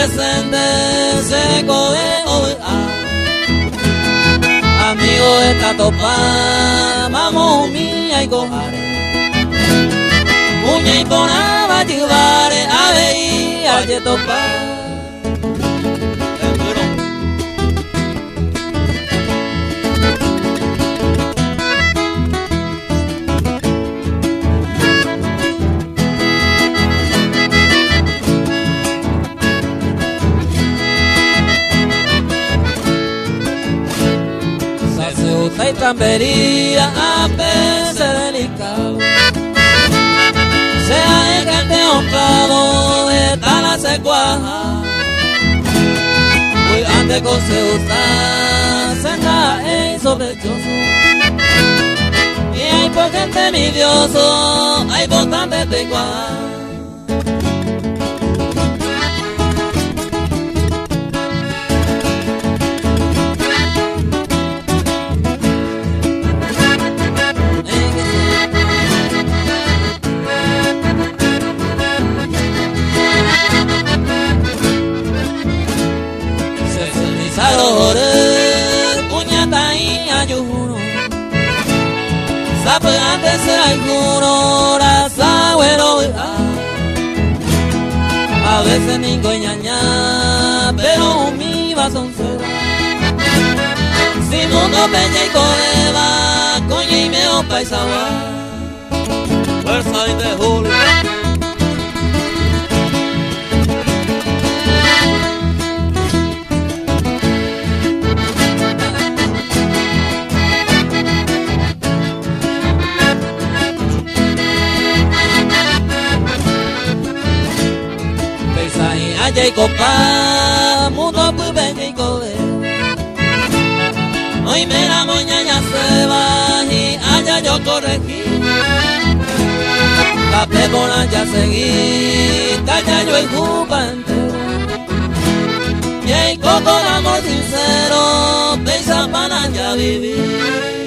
presente se code amigo esta topa mamo mía y cojare muñe y tonaba chivare ave y aye topa y trampería a veces delicado sea el que te honrado de tal a secuaja muy antes con se usa senda y sospechoso y hay por gente envidioso hay bastante te cuaja. Puñata y ayuno sabe antes será alguno raza güero a veces ni coñaña pero mi va soncera si mundo peña y coreba coña y meo paisagua fuerza y de julio. Aye copa, mudo pubeña y cole. Hoy me la moñaña se va y allá yo corregí. La plebola ya seguí, calla yo el jupa entero. Y el coco el amor sincero, pensa para ya vivir.